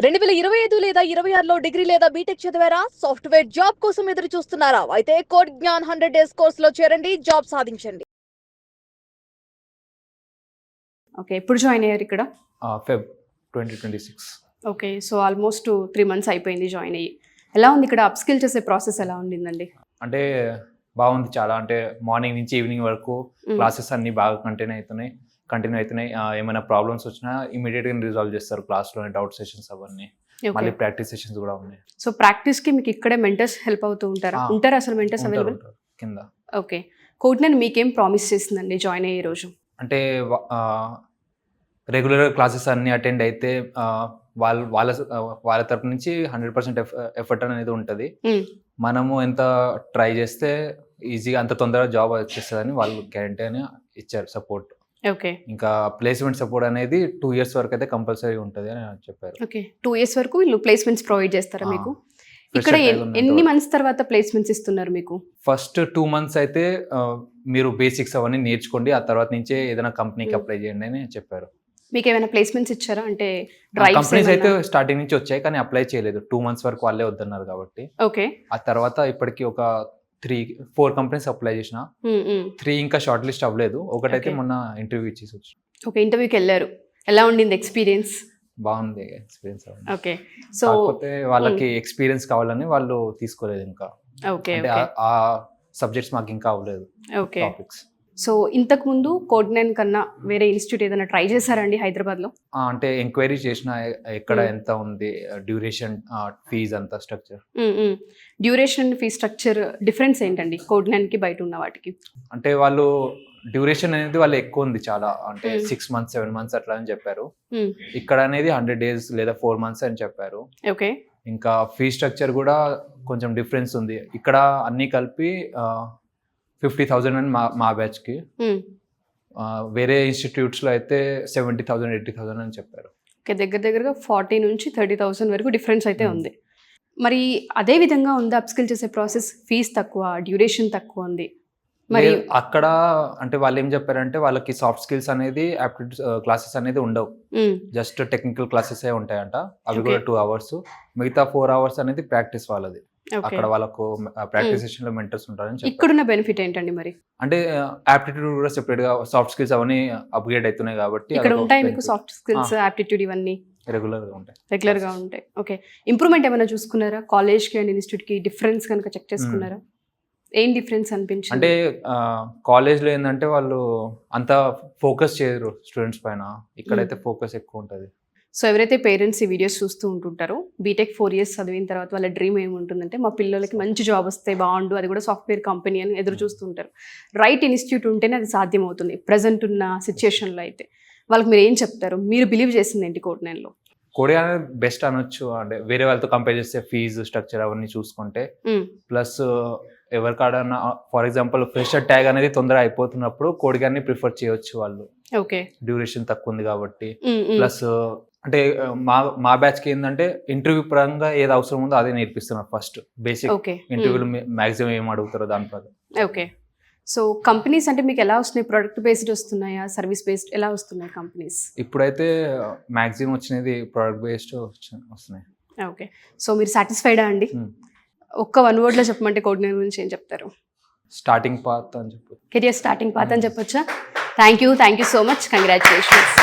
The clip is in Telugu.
2025 లేదా 26లో డిగ్రీ లేదా బీటెక్ చదివారా? సాఫ్ట్వేర్ జాబ్ కోసం ఎదురు చూస్తున్నారా? అయితే కోడ్ జ్ఞాన్ 100 డేస్ కోర్సులో చేరండి, జాబ్ సాధించండి. ఓకే. ఎప్పుడు జాయిన్ అయ్యారు ఇక్కడ? Feb 2026. Okay. So almost 3 months అయిపోయింది జాయిన్ అయ్యి. ఎలా ఉంది ఇక్కడ అప్‌స్కిల్ చేసే ప్రాసెస్ ఎలా ఉండిందండి? అంటే బాగుంది చాలా. అంటే మార్నింగ్ నుంచి ఈవినింగ్ వరకు క్లాసెస్ అన్నీ బాగా కంటిన్యూ అవుతున్నాయి. ఏమైనా ప్రాబ్లమ్స్ వచ్చినా ఇమీడియట్గా రిజాల్వ్ చేస్తారు క్లాస్లోనే, డౌట్ సెషన్స్ అవన్నీ. మళ్ళీ ప్రాక్టీస్ సెషన్స్ కూడా ఉన్నాయి. సో ప్రాక్టీస్కి మీకు ఇక్కడే మెంటర్స్ హెల్ప్ అవుతూ ఉంటారా? ఉంటారా అసలు మెంటర్స్ అవైలబుల్ కింద? ఓకే. కోడ్ మీకేం ప్రామిస్ చేసిందండి జాయిన్ అయ్యే రోజు? అంటే రెగ్యులర్ క్లాసెస్ అన్నీ అటెండ్ అయితే వాళ్ళ తరపు నుంచి 100% ఎఫర్ట్ అనేది ఉంటుంది. మనము ఎంత ట్రై చేస్తే ఈజీగా అంత తొందరగా జాబ్ వచ్చేస్తుందని వాళ్ళు గ్యారంటీ అని ఇచ్చారు సపోర్ట్. ఓకే. ఇంకా ప్లేస్మెంట్ సపోర్ట్ అనేది 2 years వరకు అయితే కంపల్సరీ ఉంటుంది అని చెప్పారు. ఓకే. 2 years వరకు వీళ్ళు ప్లేస్మెంట్స్ ప్రొవైడ్ చేస్తారా మీకు? ఇక్కడ ఎన్ని మంత్స్ తర్వాత ప్లేస్మెంట్స్ ఇస్తున్నారు మీకు? ఫస్ట్ 2 months అయితే మీరు బేసిక్స్ అవన్నీ నేర్చుకోండి, ఆ తర్వాత నుంచే ఏదైనా కంపెనీకి అప్లై చేయండి అని చెప్పారు. మీకు ఏమైనా ప్లేస్మెంట్స్ ఇచ్చారా? అంటే కంపెనీస్ అయితే స్టార్టింగ్ నుంచి వచ్చాయి కానీ అప్లై చేయలేదు. 2 months వరకు వాళ్ళే వద్దన్నారు కాబట్టి. ఓకే. ఆ తర్వాత ఇప్పటికి ఒక 3-4 కంపెనీస్ అప్లై చేసిన, 3 ఇంకా షార్ట్ లిస్ట్ అవ్వలేదు. ఒకటైతే మొన్న ఇంటర్వ్యూ ఇచ్చేసి వచ్చి. ఓకే. ఇంటర్వ్యూకి వెళ్ళారు. ఎలా ఉండింది ఎక్స్పీరియన్స్? బాగుంది ఎక్స్పీరియన్స్. ఓకే. సో కాకపోతే వాళ్ళకి ఎక్స్పీరియన్స్ కావాలని వాళ్ళు తీసుకోలేదు ఇంకా. ఓకే. ఆ సబ్జెక్ట్స్ మాకు ఇంకా అవ్వలేదు టాపిక్స్. సో ఇంతకు ముందు కోడ్9 కన్నా వేరే ఇన్స్టిట్యూట్ ఏదైనా ట్రై చేశారండి హైదరాబాద్లో? అంటే ఎంక్వైరీ చేసిన ఎక్కడ ఎంత ఉంది డ్యూరేషన్, ఫీజ్ అంతా structure. Duration fee structure difference ఏంటండి కోడ్9కి బయట ఉన్న వాటికి? అంటే వాళ్ళు డ్యూరేషన్ అనేది వాళ్ళు ఎక్కువ ఉంది చాలా. అంటే 6 months 7 months అట్లా అని చెప్పారు. ఇక్కడ అనేది 100 days లేదా 4 months అని చెప్పారు. ఓకే. ఇంకా ఫీ స్ట్రక్చర్ కూడా కొంచెం డిఫరెన్స్ ఉంది. ఇక్కడ అన్ని కలిపి 50,000 అని మా బ్యాచ్కి, వేరే ఇన్స్టిట్యూట్స్లో అయితే 70,000 80,000 అని చెప్పారు. ఓకే. దగ్గరగా 40 నుంచి 30,000 వరకు డిఫరెన్స్ అయితే ఉంది. మరి అదే విధంగా ఉంది అప్‌స్కిల్ చేసే ప్రాసెస్? ఫీజ్ తక్కువ, డ్యూరేషన్ తక్కువ ఉంది. మరి అక్కడ అంటే వాళ్ళు ఏం చెప్పారంటే వాళ్ళకి సాఫ్ట్ స్కిల్స్ అనేది యాప్టిట్యూడ్ క్లాసెస్ అనేది ఉండవు, జస్ట్ టెక్నికల్ క్లాసెస్ ఉంటాయంట. అవి కూడా 2 hours. మిగతా 4 hours అనేది ప్రాక్టీస్ వాళ్ళది. అక్కడ వాళ్ళకు ప్రాక్టీస్ సెషన్ లో మెంటర్స్ ఉంటారని. ఇక్కడున్న బెనిఫిట్ ఏంటండి మరి? అంటే యాప్టిట్యూడ్ కూడా సెపరేట్ గా, సాఫ్ట్ స్కిల్స్ అవన్నీ అప్గ్రేడ్ అవుతున్నాయి కాబట్టి ఇక్కడ ఉంటాయి మీకు సాఫ్ట్ స్కిల్స్, యాప్టిట్యూడ్ ఇవన్నీ రెగ్యులర్ గా ఉంటాయి. ఓకే. ఇంప్రూవ్మెంట్ ఏమైనా చూసుకున్నారా? కాలేజ్ కి అండ్ ఇన్స్టిట్యూట్ కి డిఫరెన్స్ కనుక చెక్ చేసుకున్నారా? ఏం డిఫరెన్స్ అనిపించింది? అంటే కాలేజ్లో ఏంటంటే వాళ్ళు అంత ఫోకస్ చేయరు స్టూడెంట్స్ పైన, ఇక్కడైతే ఫోకస్ ఎక్కువ ఉంటుంది. సో ఎవరైతే పేరెంట్స్ ఈ వీడియోస్ చూస్తూ ఉంటుంటారో, బీటెక్ 4 years చదివిన తర్వాత వాళ్ళ డ్రీమ్ ఏముంటుందంటే మా పిల్లలకి మంచి జాబ్ వస్తే బాగుండు, అది కూడా సాఫ్ట్వేర్ కంపెనీ అని ఎదురు చూస్తుంటారు. రైట్ ఇన్స్టిట్యూట్ ఉంటేనే అది సాధ్యమవుతుంది ప్రజెంట్ ఉన్న సిచ్యుయేషన్లో. అయితే వాళ్ళకి మీరు ఏం చెప్తారు? మీరు బిలీవ్ చేసింది ఏంటి కోడ్9లో? కోడ్ అనేది బెస్ట్ అనొచ్చు. అంటే వేరే వాళ్ళతో కంపేర్ చేస్తే ఫీజు స్ట్రక్చర్ అవన్నీ చూసుకుంటే, ప్లస్ ఎవరికాడన్నా ఫర్ ఎగ్జాంపుల్ ఫ్రెషర్ ట్యాగ్ అనేది తొందరగా అయిపోతున్నప్పుడు కోడ్9ని ప్రిఫర్ చేయొచ్చు వాళ్ళు. ఓకే. డ్యూరేషన్ తక్కువ ఉంది కాబట్టి. ప్లస్ అంటే మా బ్యాచ్ కి ఏంటంటే ఇంటర్వ్యూ పరంగా ఏది అవసరం ఉందో అదే నేర్పిస్తున్నారు. ఫస్ట్ బేసిక్ ఇంటర్వ్యూలు మాక్సిమం ఏం అడుగుతారో దాని ప్రకారం. ఓకే. సో కంపెనీస్ అంటే మీకు ఎలా వస్తున్నాయి? ప్రొడక్ట్ బేస్డ్ వస్తున్నాయా, సర్వీస్ బేస్డ్ ఎలా వస్తున్నాయి కంపెనీస్? ఇప్పుడైతే మాక్సిమం వచ్చినది ప్రొడక్ట్ బేస్డ్ వస్తున్నాయి. ఓకే. సో మీరు సాటిస్ఫైడా అండి? ఒక్క 1 word లో చెప్పమంటే కోడ్9 గురించి ఏం చెప్తారు? స్టార్టింగ్ పాత్ అని చెప్పొచ్చు. కెరియర్ స్టార్టింగ్ పాత్ అని చెప్పొచ్చా? Thank you so much. Congratulations.